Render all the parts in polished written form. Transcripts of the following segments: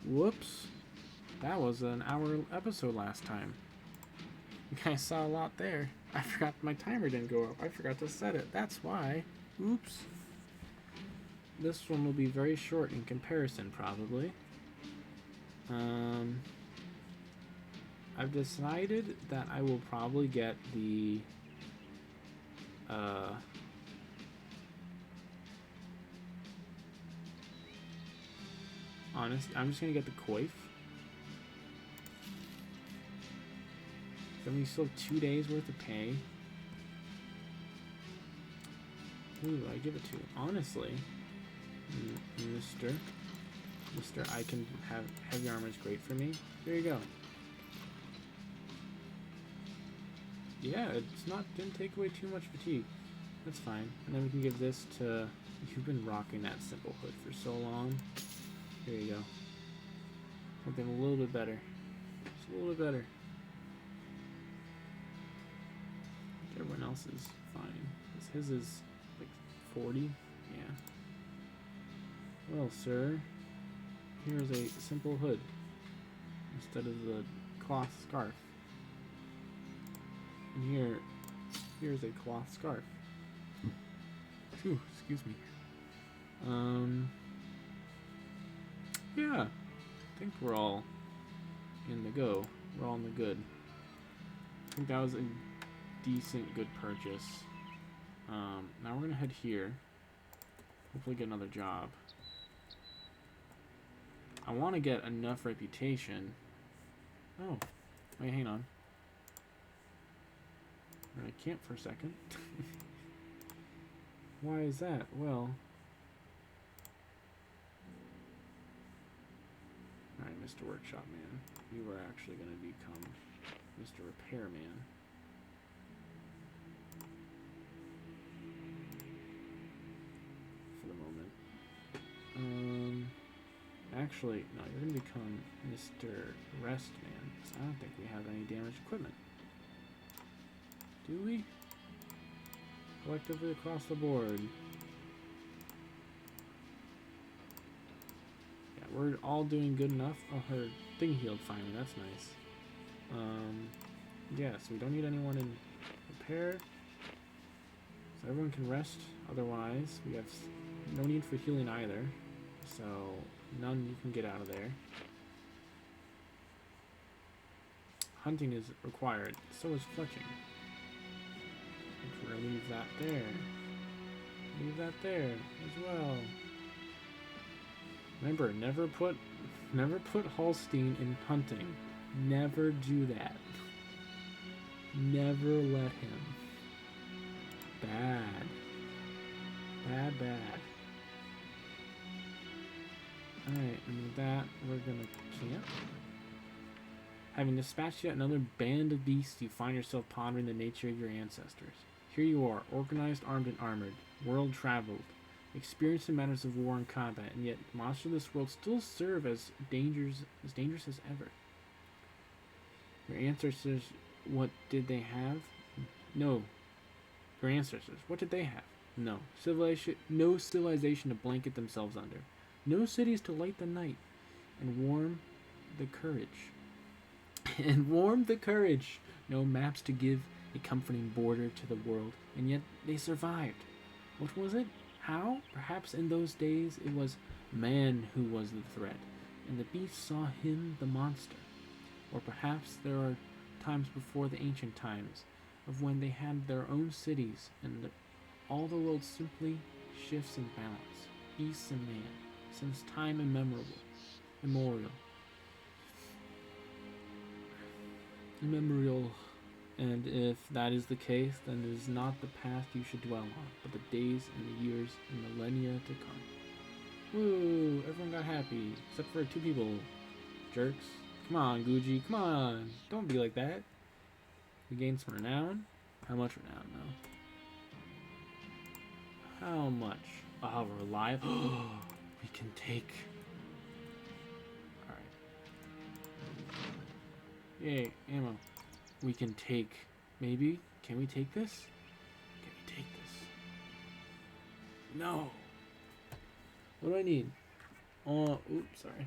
Whoops. That was an hour episode last time. You guys saw a lot there. I forgot my timer didn't go up. I forgot to set it. That's why. Oops. This one will be very short in comparison, probably. I've decided that I will probably get the I'm just gonna get the coif. Then we still have 2 days worth of pay. Who do I give it to? Honestly, Mr. I can have heavy armor is great for me. There you go. Yeah, it's not, didn't take away too much fatigue. That's fine. And then we can give this to, you've been rocking that simple hood for so long. There you go. Something a little bit better. Just a little bit better. Everyone else is fine. His is like 40. Yeah. Well, sir, here's a simple hood instead of the cloth scarf. And here's a cloth scarf. Phew, excuse me. Yeah, I think we're all in the go. We're all in the good. I think that was a decent, good purchase. Now we're gonna head here. Hopefully get another job. I want to get enough reputation. Oh, wait, hang on. I can't for a second. Why is that? Well, alright, Mr. Workshop Man. You are actually going to become Mr. Repairman. For the moment. Actually, no, you're going to become Mr. Restman. Because I don't think we have any damaged equipment. Do we? Collectively across the board. Yeah, we're all doing good enough. Oh, her thing healed finally. That's nice. Yeah, so we don't need anyone in repair. So everyone can rest. Otherwise, we have no need for healing either. So none you can get out of there. Hunting is required. So is fletching. We're gonna leave that there. Leave that there as well. Remember, never put Holstein in hunting. Never do that. Never let him. Bad. Bad, bad. Alright, and with that, we're gonna camp. Having dispatched yet another band of beasts, you find yourself pondering the nature of your ancestors. Here you are, organized, armed, and armored, world-traveled, experienced in matters of war and combat, and yet monsters of this world still serve as dangerous as ever. Your ancestors, what did they have? No. Your ancestors, what did they have? No. No civilization to blanket themselves under. No cities to light the night and warm the courage. No maps to give a comforting border to the world, and yet they survived. What was it? How? Perhaps in those days it was man who was the threat, and the beast saw him the monster. Or perhaps there are times before the ancient times, of when they had their own cities, and all the world simply shifts in balance, beast and man, since time immemorial. And if that is the case, then it is not the past you should dwell on, but the days and the years and millennia to come. Woo! Everyone got happy, except for 2 people. Jerks. Come on, Gucci, come on! Don't be like that. We gained some renown. How much renown, though? How much? Oh, reliable. We can take... Alright. Yay, ammo. We can take... Maybe? Can we take this? Can we take this? No! What do I need? Oops, sorry.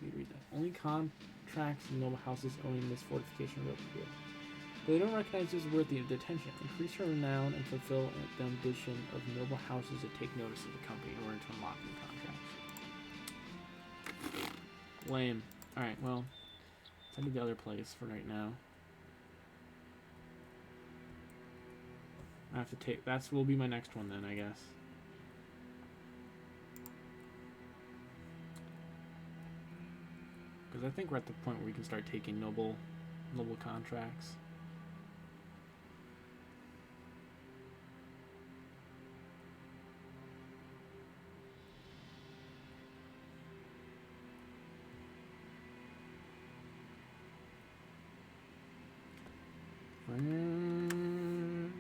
me to read that. Only contracts and noble houses owning this fortification are open. But they don't recognize this worthy of attention. Increase her renown and fulfill the ambition of noble houses to take notice of the company in order to unlock new contracts. Lame. Alright, well, let's head to the other place for right now. I have to take... That will be my next one then, I guess. Because I think we're at the point where we can start taking noble contracts.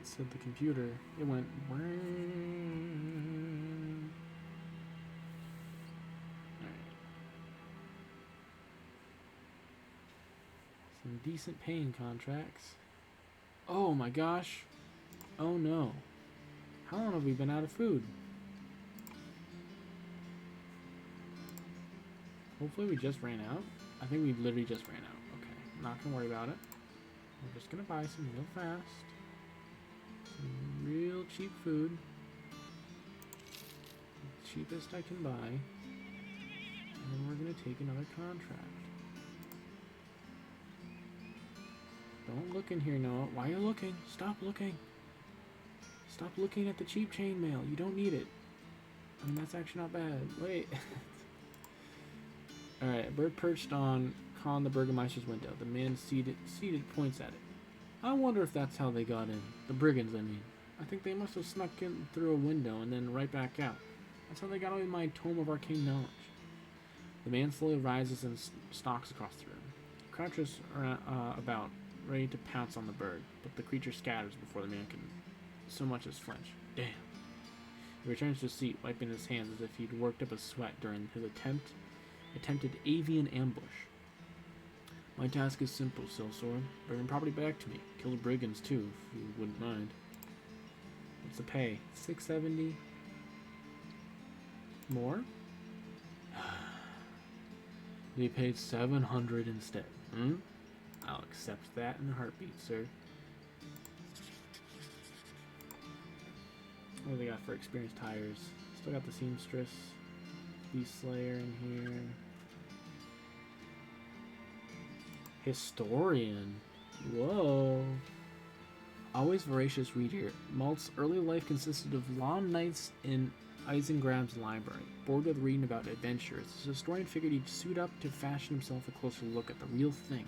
Said the computer. It went. Some decent paying contracts. Oh my gosh. Oh no. How long have we been out of food? Hopefully we just ran out. I think we literally just ran out. Okay. Not gonna worry about it. We're just gonna buy some real fast. Some real cheap food. The cheapest I can buy. And then we're gonna take another contract. Don't look in here, Noah. Why are you looking? Stop looking. Stop looking at the cheap chainmail. You don't need it. I mean, that's actually not bad. Wait. Alright, a bird perched on the Burgermeister's window. The man seated points at it. I wonder if that's how they got in. The brigands, I mean. I think they must have snuck in through a window and then right back out. That's how they got in my Tome of Arcane Knowledge. The man slowly rises and stalks across the room. He crouches about, ready to pounce on the bird, but the creature scatters before the man can so much as flinch. Damn. He returns to his seat, wiping his hands as if he'd worked up a sweat during his attempted avian ambush. My task is simple, Sellsword. Bring property back to me. Kill the brigands too, if you wouldn't mind. What's the pay? $670? More? They paid $700 instead. I'll accept that in a heartbeat, sir. What do they got for experienced hires? Still got the seamstress, Beast Slayer in here. Historian. Whoa. Always voracious reader. Malt's early life consisted of long nights in Eisengrab's library. Bored with reading about adventures, the historian figured he'd suit up to fashion himself a closer look at the real thing.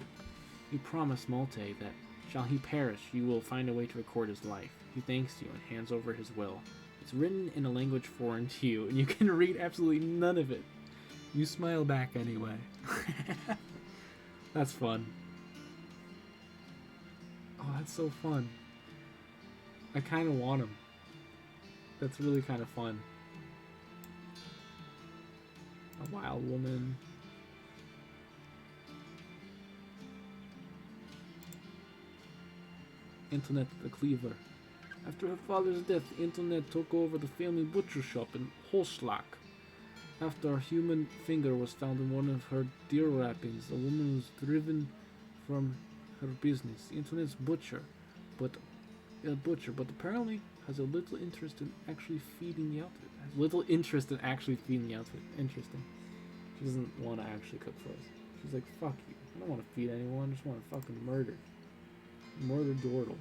He promised Malte that, shall he perish, you will find a way to record his life. He thanks you and hands over his will. It's written in a language foreign to you, and you can read absolutely none of it. You smile back anyway. That's fun. Oh, that's so fun. I kind of want him. That's really kind of fun. A wild woman. Antoinette the Cleaver. After her father's death, Antoinette took over the family butcher shop in Holschlag. After a human finger was found in one of her deer wrappings, the woman was driven from her business. Antoinette's butcher, but apparently has a little interest in actually feeding the outfit. Interesting. She doesn't want to actually cook for us. She's like, fuck you. I don't want to feed anyone. I just want to fucking murder. Murder Dordle.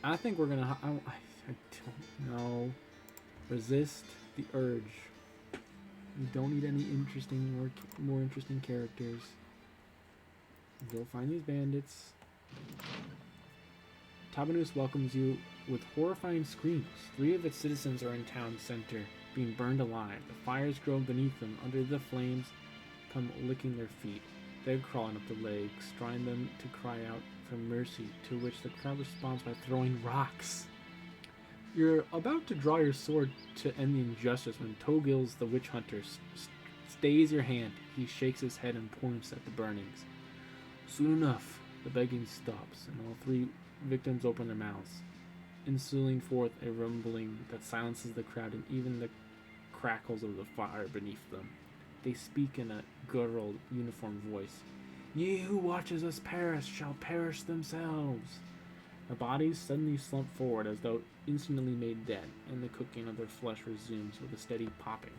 I think we're gonna... I don't know. Resist the urge. We don't need any more interesting characters. Go find these bandits. Tabanus welcomes you with horrifying screams. 3 of its citizens are in town center, being burned alive. The fires grow beneath them. Under the flames come licking their feet. They're crawling up the legs, trying them to cry out for mercy, to which the crowd responds by throwing rocks. You're about to draw your sword to end the injustice when Togils the witch hunter stays your hand. He shakes his head and points at the burnings. Soon enough, the begging stops, and all 3 victims open their mouths, instilling forth a rumbling that silences the crowd and even the crackles of the fire beneath them. They speak in a guttural, uniform voice. Ye who watches us perish shall perish themselves. The bodies suddenly slump forward as though instantly made dead, and the cooking of their flesh resumes with a steady popping.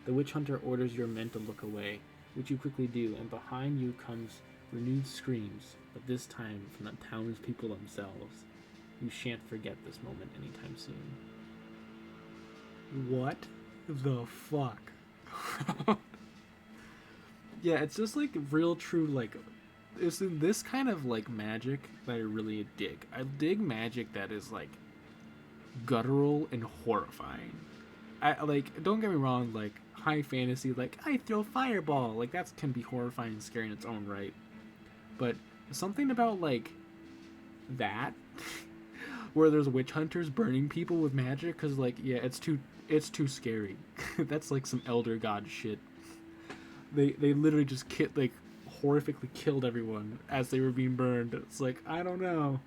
The witch hunter orders your men to look away, which you quickly do, and behind you comes renewed screams, but this time from the townspeople themselves. You shan't forget this moment anytime soon. What the fuck? Yeah, it's just like real true, like, it's this kind of like magic that I really dig. I dig magic that is like guttural and horrifying. I like, don't get me wrong, like high fantasy, like I throw fireball, like that can be horrifying and scary in its own right. But something about like that, where there's witch hunters burning people with magic, because like, yeah, it's too scary. That's like some elder god shit. They literally just horrifically killed everyone as they were being burned. It's like, I don't know,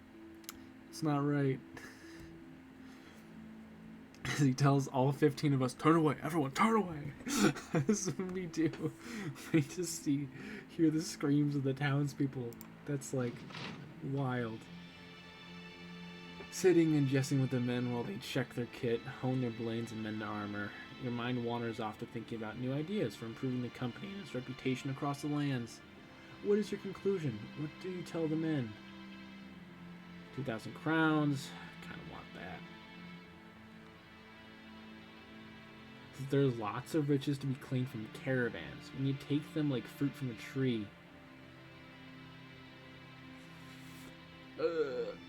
it's not right. He tells all 15 of us, turn away, everyone, turn away. This is what we do. We just hear the screams of the townspeople. That's like wild. Sitting and jesting with the men while they check their kit, hone their blades, and mend their armor, your mind wanders off to thinking about new ideas for improving the company and its reputation across the lands. What is your conclusion? What do you tell the men? 2,000 crowns. Kind of want that. There's lots of riches to be claimed from caravans. When you take them like fruit from a tree.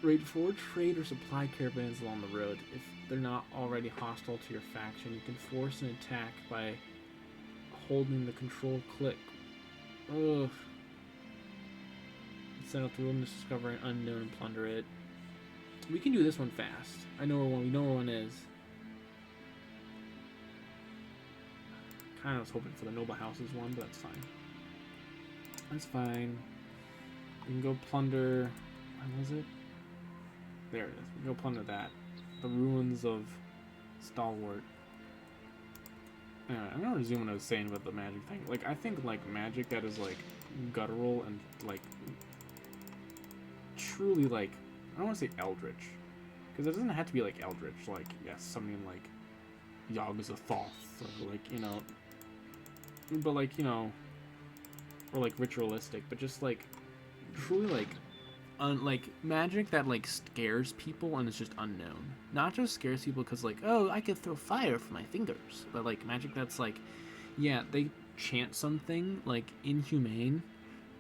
Raid 4 trade or supply caravans along the road. If they're not already hostile to your faction, you can force an attack by holding the control click. Ugh. Set out the wilderness, discover an unknown, and plunder it. We can do this one fast. I know where one. We know where one is. Kind of was hoping for the noble houses one, but that's fine. That's fine. We can go plunder. Where was it? There it is. We can go plunder that. The ruins of Stalwart. Anyway, I'm gonna resume what I was saying about the magic thing. Like, I think like magic that is like guttural and like truly like, I don't want to say eldritch, because it doesn't have to be like eldritch. Like, yes, something like Yogg-Sothoth, or like, you know, but like, you know, or like ritualistic, but just like truly like like magic that like scares people and is just unknown. Not just scares people because like, oh, I could throw fire from my fingers, but like magic that's like, yeah, they chant something like inhumane,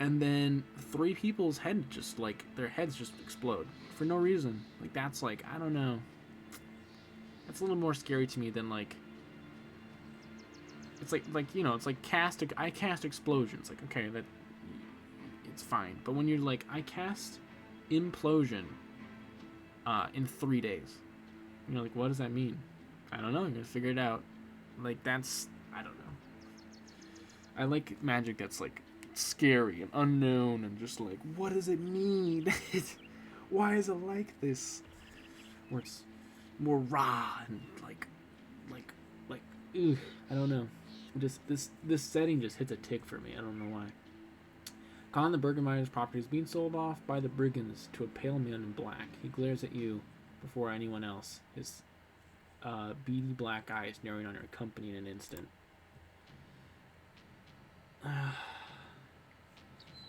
and then 3 people's head just like, their heads just explode for no reason. Like, that's like, I don't know, that's a little more scary to me than like, it's like you know, it's like I cast explosions, like, okay, that it's fine. But when you're like, I cast implosion in 3 days, you're like, what does that mean? I don't know, you're gonna figure it out. Like, that's, I don't know. I like magic that's like scary and unknown and just like, what does it mean? Why is it like this? Where it's more raw and like ugh, I don't know. Just this setting just hits a tick for me. I don't know why. Con the Burgenmeyer's property is being sold off by the brigands to a pale man in black. He glares at you before anyone else. His beady black eyes narrowing on your company in an instant.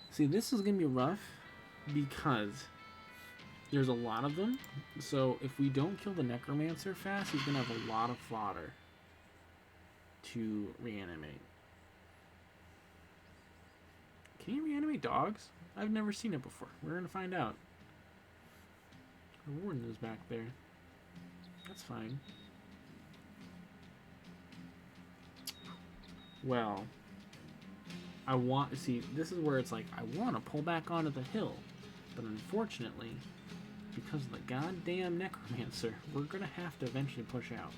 See, this is gonna be rough because there's a lot of them. So if we don't kill the necromancer fast, he's gonna have a lot of fodder to reanimate. Can you reanimate dogs? I've never seen it before. We're gonna find out. The warden is back there. That's fine. Well, I want to see, this is where it's like, I want to pull back onto the hill, but unfortunately, because of the goddamn necromancer, we're gonna have to eventually push out.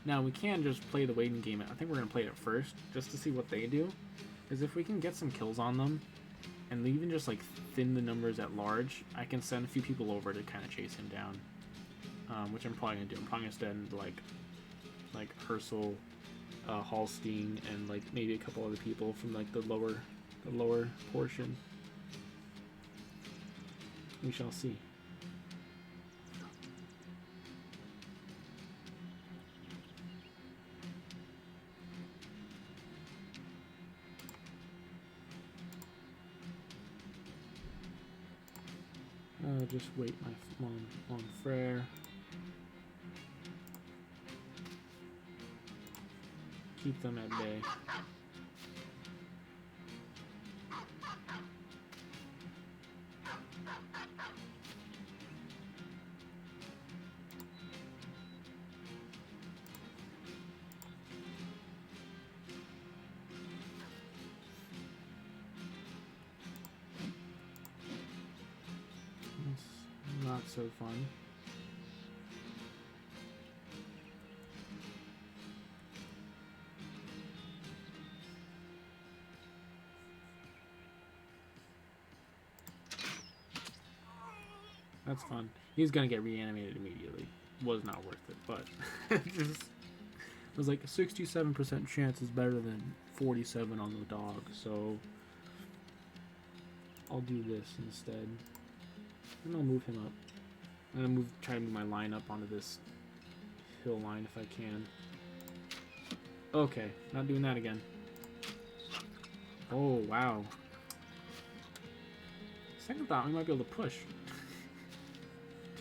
Now, we can just play the waiting game. I think we're gonna play it first, just to see what they do. Because if we can get some kills on them, and even just like thin the numbers at large, I can send a few people over to kind of chase him down. Which I'm probably gonna do. I'm probably gonna send like Herschel Hallstein and like maybe a couple other people from like the lower portion. We shall see. Just wait my on Frere. Keep them at bay. It's not so fun. That's fun. He's gonna get reanimated immediately. Was not worth it, but just, it was like a 67% chance is better than 47 on the dog, so I'll do this instead. And I'll move him up. I'm gonna try to move my line up onto this hill line if I can. Okay, not doing that again. Oh, wow. Second thought, we might be able to push.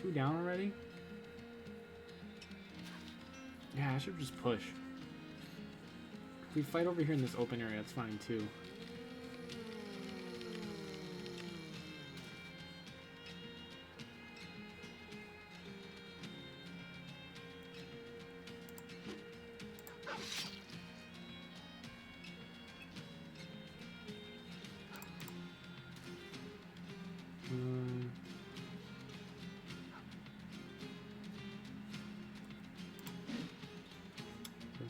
2 down already? Yeah, I should just push. If we fight over here in this open area, that's fine too.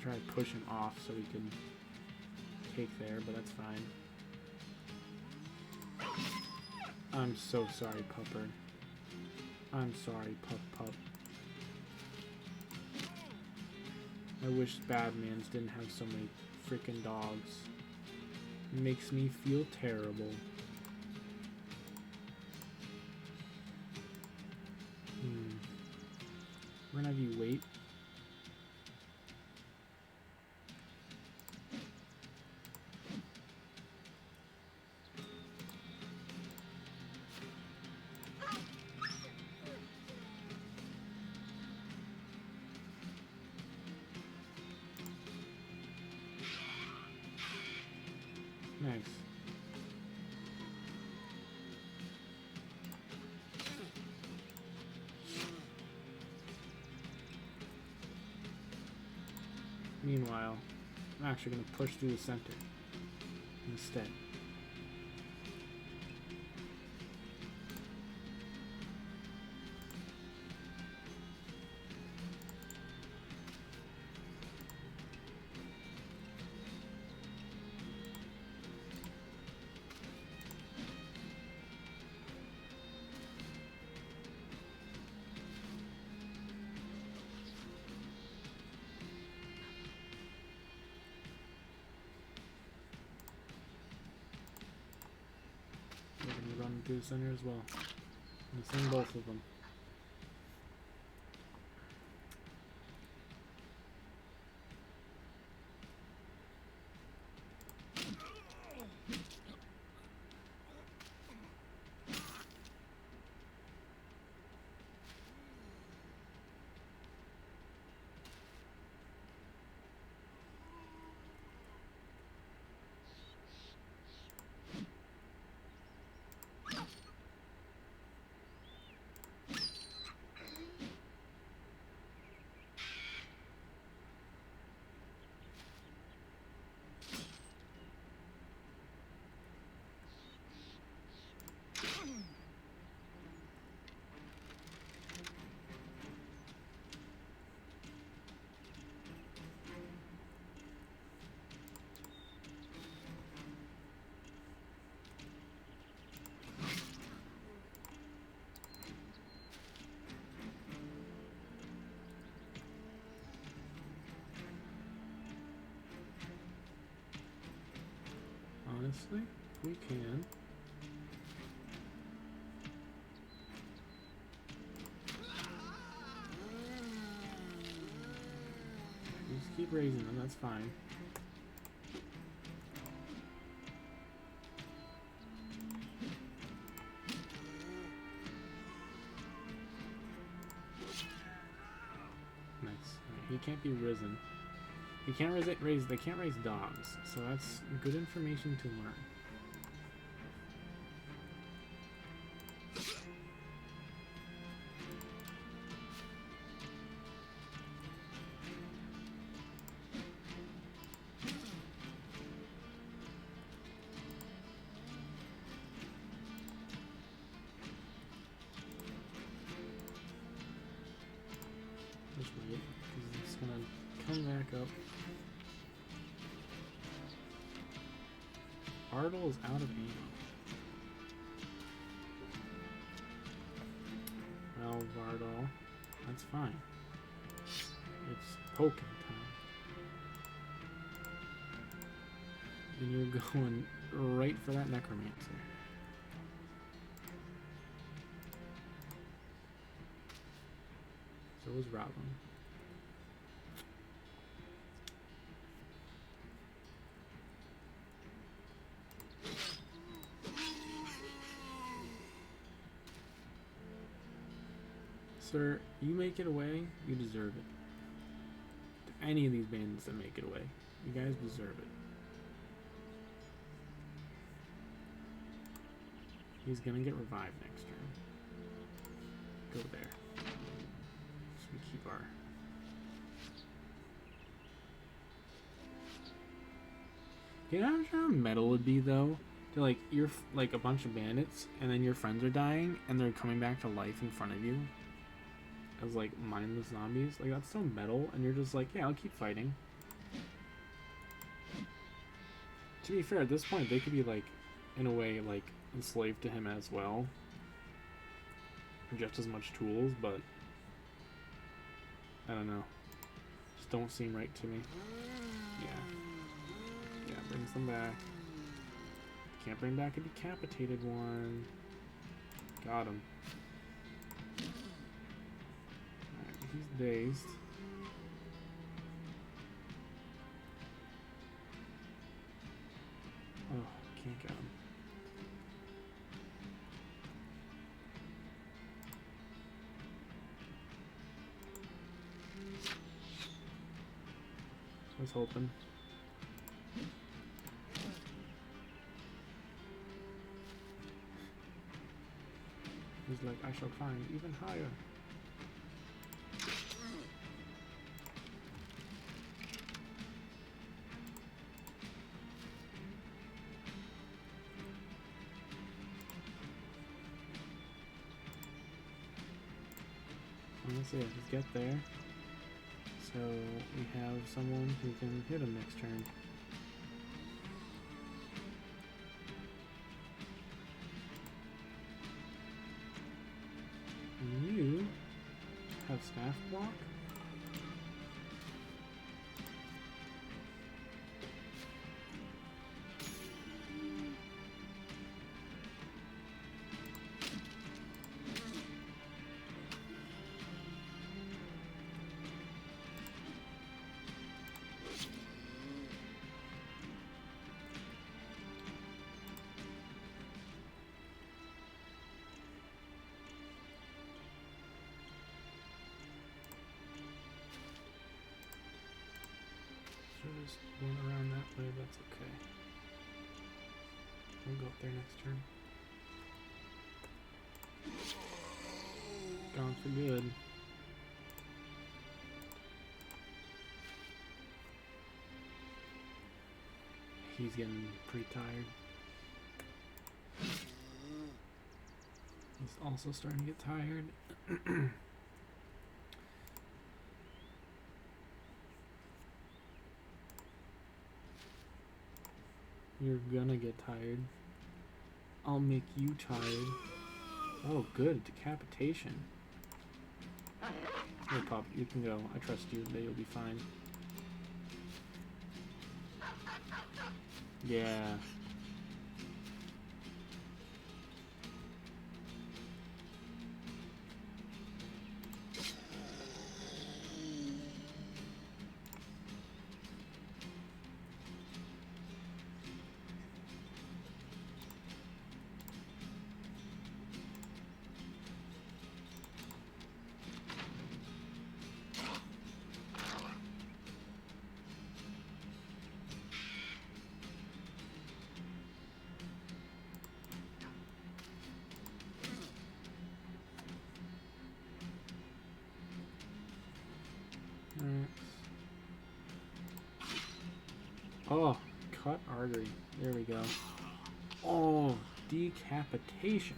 Try to push him off so we can take there, but that's fine. I'm so sorry, Pupper. I'm sorry, Pup. I wish Badmans didn't have so many freaking dogs. It makes me feel terrible. We're gonna have you wait. Nice. Meanwhile, I'm actually going to push through the center instead. To the center as well. And send both of them. honestly, if we can. You just keep raising them, that's fine. Nice. Right, he can't be risen. He can't raise. They can't raise dogs, so that's good information to learn. Just wait, because it's gonna come back up. Artle is out of ammo. Well, Vardal, that's fine. It's Pokémon time. And you're going right for that Necromancer. So is Robin. Sir, you make it away, you deserve it. To any of these bandits that make it away, you guys deserve it. He's gonna get revived next turn. Go there. So we keep our... You know how metal would be, though? To, like, you're, like, a bunch of bandits, and then your friends are dying, and they're coming back to life in front of you. As, like, mindless zombies. Like, that's so metal, and you're just like, yeah, I'll keep fighting. To be fair, at this point, they could be, like, in a way, like, enslaved to him as well. Just as much tools, but... I don't know. Just don't seem right to me. Yeah. Yeah, brings them back. Can't bring back a decapitated one. Got him. He's dazed. Oh, can't get him. I was hoping. He's like, I shall climb even higher. Let's see if we get there. So we have someone who can hit him next turn. And you have staff block? Just went around that way, that's okay. We'll go up there next turn. Gone for good. He's getting pretty tired. He's also starting to get tired. You're gonna get tired. I'll make you tired. Oh, good. Decapitation. Here, Pop, you can go. I trust you that you'll be fine. Yeah. Oh, cut artery. There we go. Oh, decapitation.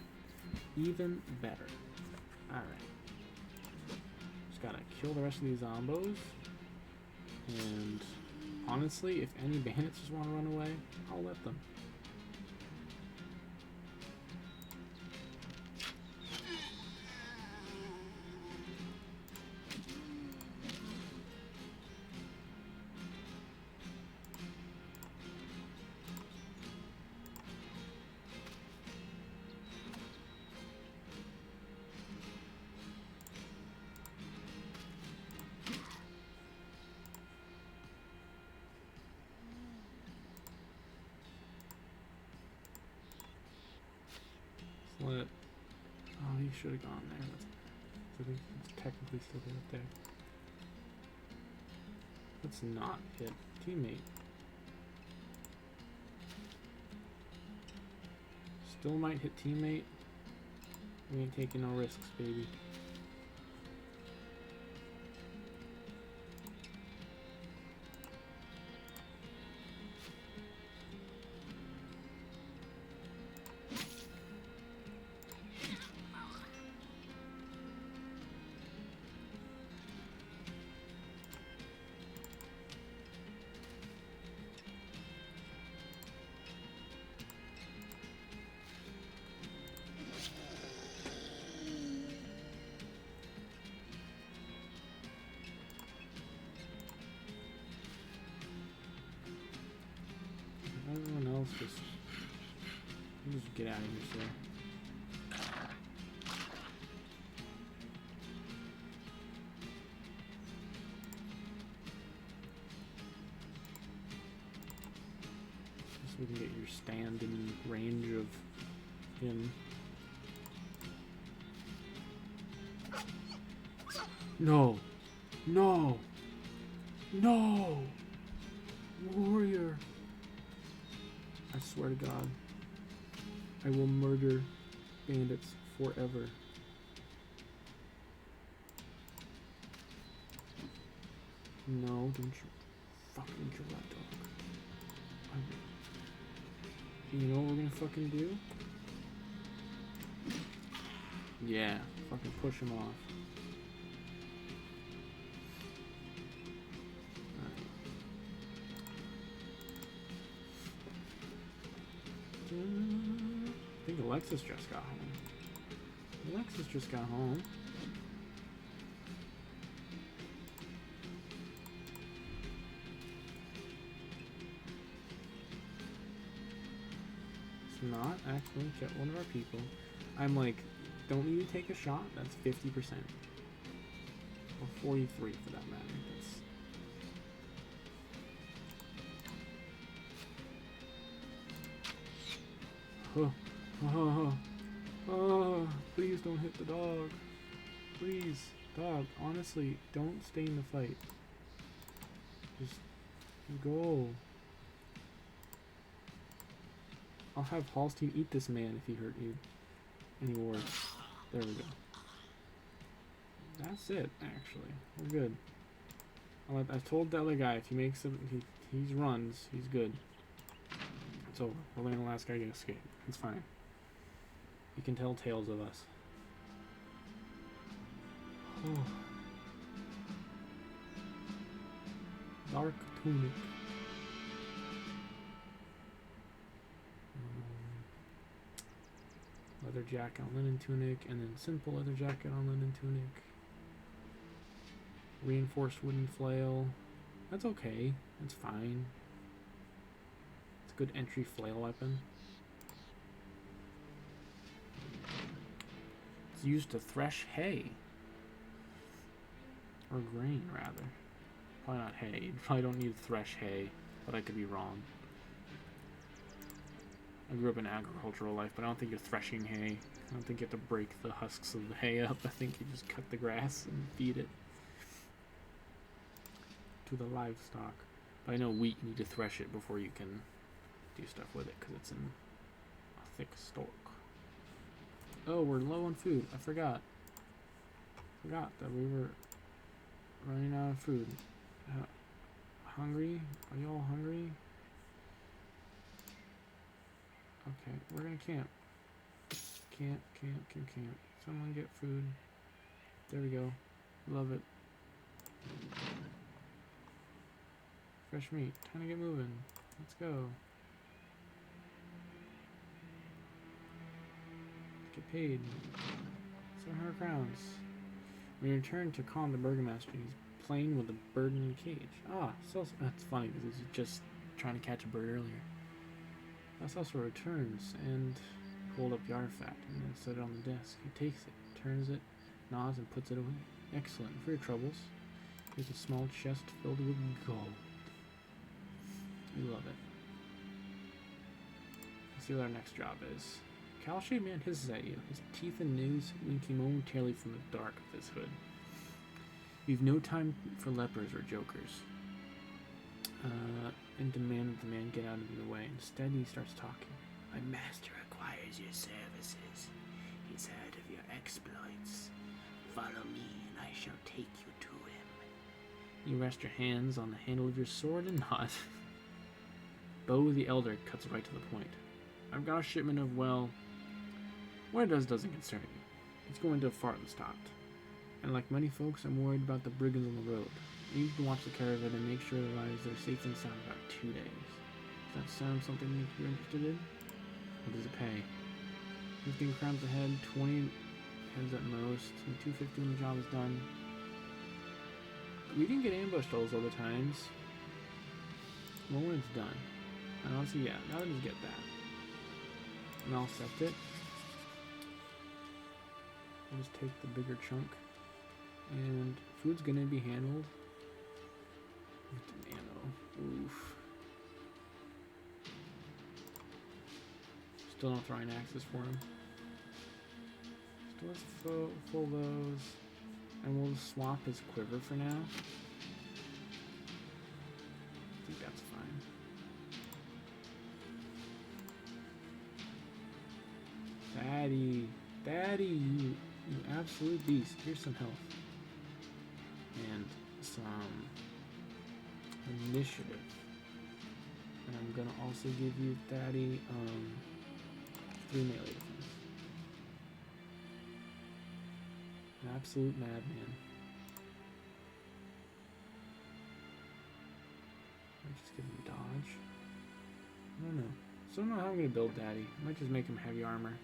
Even better. Alright. Just gotta kill the rest of these zombos. And honestly, if any bandits just want to run away, I'll let them. Let. Oh, he should have gone there. So he's technically still up there. Let's not hit teammate. Still might hit teammate. We ain't taking no risks, baby. Everyone else just get out of here, sir. Just so we can get your stand in range of him. No! No! No! Warrior! I swear to God, I will murder bandits forever. No, don't you fucking kill that dog. You know what we're gonna fucking do? Yeah, fucking push him off. I think Alexis just got home. Alexis just got home. Let's not accidentally kill one of our people. I'm like, don't need to take a shot. That's 50%. Or 43 for that matter. That's oh, oh, oh, please don't hit the dog. Please, dog, honestly, don't stay in the fight. Just go. I'll have Hallstein eat this man if he hurt you. Any worse. There we go. That's it, actually. We're good. I told the other guy if he makes it, he runs, he's good. It's over. We're letting the last guy get escape. It's fine. You can tell tales of us. Oh. Dark tunic. Leather jacket on linen tunic, and then simple leather jacket on linen tunic. Reinforced wooden flail. That's okay. That's fine. It's a good entry flail weapon. It's used to thresh hay. Or grain, rather. Probably not hay. You probably don't need to thresh hay, but I could be wrong. I grew up in agricultural life, but I don't think you're threshing hay. I don't think you have to break the husks of the hay up. I think you just cut the grass and feed it to the livestock. But I know wheat, you need to thresh it before you can do stuff with it, because it's in a thick stalk. Oh, we're low on food. I forgot that we were running out of food. Hungry? Are you all hungry? We're gonna camp. Camp. Someone get food. There we go. Love it. Fresh meat. Time to get moving. Let's go. Get paid. 700 crowns. When you return to calm the burgomaster, he's playing with a bird in a cage. Ah, so that's funny because he's just trying to catch a bird earlier. Also returns and hold up the artifact and then set it on the desk. He takes it, turns it, nods, and puts it away. Excellent. For your troubles, here's a small chest filled with gold. We love it. Let's see what our next job is. Cow-shaped man hisses at you, his teeth and nose winking momentarily from the dark of his hood. You've no time for lepers or jokers. And demand that the man get out of your way. Instead, he starts talking. My master requires your services. He's heard of your exploits. Follow me, and I shall take you to him. You rest your hands on the handle of your sword and nod. Bo the Elder cuts right to the point. I've got a shipment of, well, what it doesn't concern you. It's going to Fartenstadt. And like many folks, I'm worried about the brigands on the road. I need to watch the caravan and make sure it arrives there safe and sound in about 2 days. Does that sound something you're interested in? What does it pay? 15 crowns a head, 20 heads at most, and 250 when the job is done. We didn't get ambushed all those other times. Well, when it's done. And honestly, yeah, now let's get that. And I'll accept it. I'll just take the bigger chunk. And food's gonna be handled with nano. Oof. Still not throwing axes for him. Still has full those. And we'll swap his quiver for now. I think that's fine. Daddy, you absolute beast. Here's some health. And some initiative. And I'm gonna also give you, Daddy, 3 melee defense. An absolute madman. I just give him dodge. I don't know. So I don't know how I'm gonna build Daddy. I might just make him heavy armor.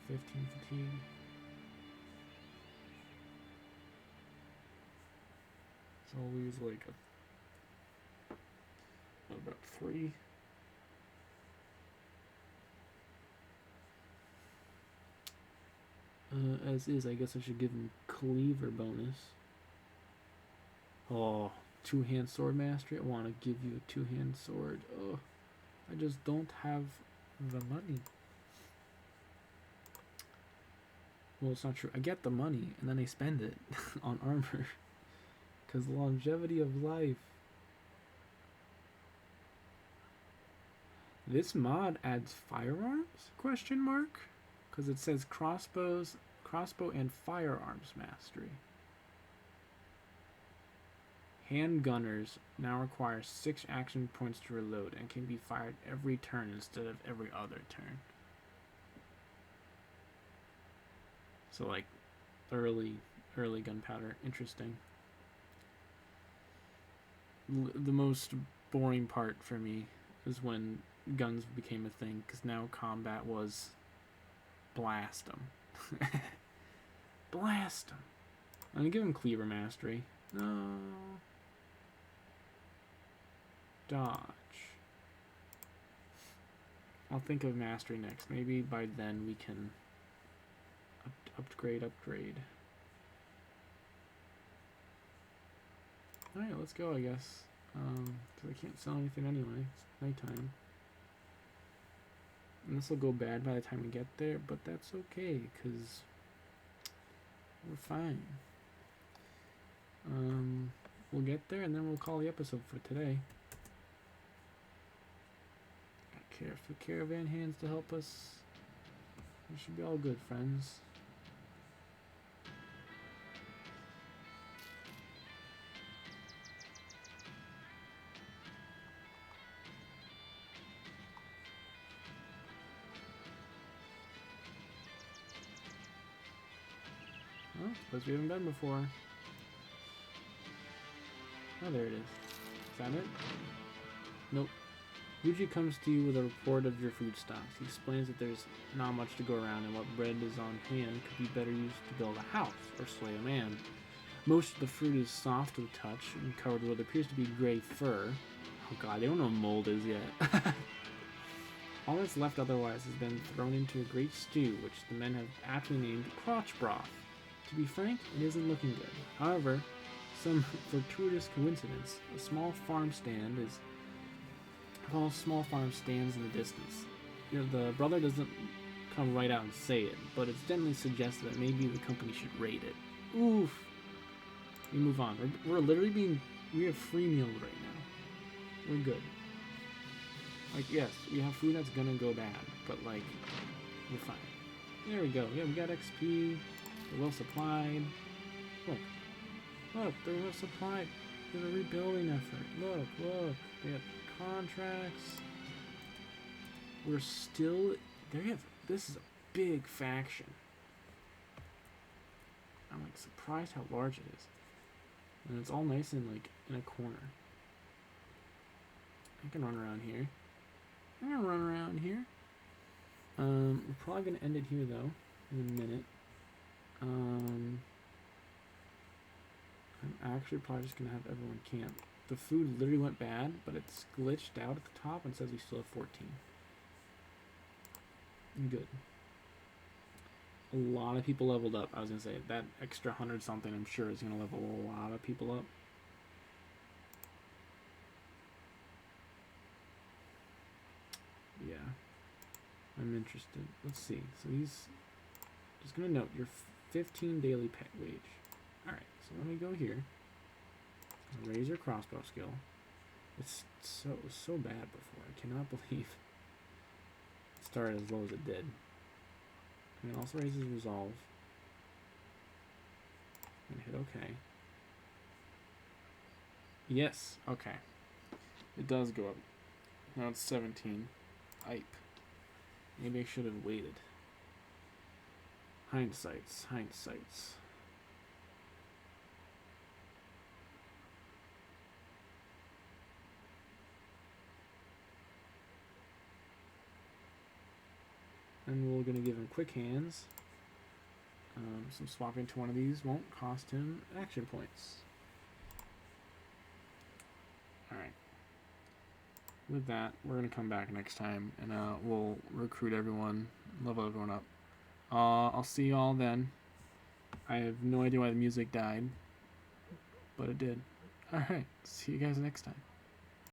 15 fatigue. So I'll lose like about 3. As is, I guess I should give him cleaver bonus. Oh, 2-hand sword mastery. I want to give you a 2-hand sword. Oh, I just don't have the money. Well, it's not true. I get the money and then I spend it on armor. Because longevity of life. This mod adds firearms? Question mark? Because it says crossbow and firearms mastery. Handgunners now require 6 action points to reload and can be fired every turn instead of every other turn. So like early gunpowder. Interesting. The most boring part for me is when guns became a thing, because now combat was blast them. Blast them. I'm gonna give him cleaver mastery. No. Dodge. I'll think of mastery next. Maybe by then we can upgrade. Alright, let's go, I guess. Because I can't sell anything anyway. It's nighttime. And this will go bad by the time we get there, but that's okay, because we're fine. We'll get there, and then we'll call the episode for today. Got careful caravan hands to help us. We should be all good, friends. Oh, place we haven't been before. Oh, there it is. Is that it? Nope. Yuji comes to you with a report of your food stocks. He explains that there's not much to go around and what bread is on hand could be better used to build a house or slay a man. Most of the fruit is soft to the touch and covered with what appears to be gray fur. Oh god, they don't know what mold is yet. All that's left otherwise has been thrown into a great stew, which the men have aptly named crotch broth. To be frank, it isn't looking good. However, some fortuitous coincidence, a small farm stand is... Well, small farm stands in the distance. You know, the brother doesn't come right out and say it, but it's gently suggested that maybe the company should raid it. Oof. We move on. We're literally being... We have free meals right now. We're good. Like, yes, we have food that's gonna go bad, but, like, we're fine. There we go. Yeah, we got XP. We're well supplied. Look. Look, they're well supplied. There's a rebuilding effort. Look, look. They got contracts. We're still... This is a big faction. I'm, like, surprised how large it is. And it's all nice and, like, in a corner. I can run around here. I'm gonna run around here. We're probably gonna end it here though, in a minute. I'm actually probably just gonna have everyone camp. The food literally went bad, but it's glitched out at the top and says we still have 14. Good. A lot of people leveled up. I was gonna say that extra 100 something I'm sure is gonna level a lot of people up. Yeah, I'm interested. Let's see. So he's just gonna note your 15 daily pet wage. All right. So let me go here. Raise your crossbow skill. It was so bad before. I cannot believe it started as low as it did. And it also raises resolve. And hit OK. Yes. Okay. It does go up. Now it's 17. Ipe. Maybe I should have waited. Hindsights. And we're going to give him quick hands. Some swapping to one of these won't cost him action points. Alright. With that, we're going to come back next time, and we'll recruit everyone, level everyone up. I'll see y'all then. I have no idea why the music died, but it did. Alright, see you guys next time.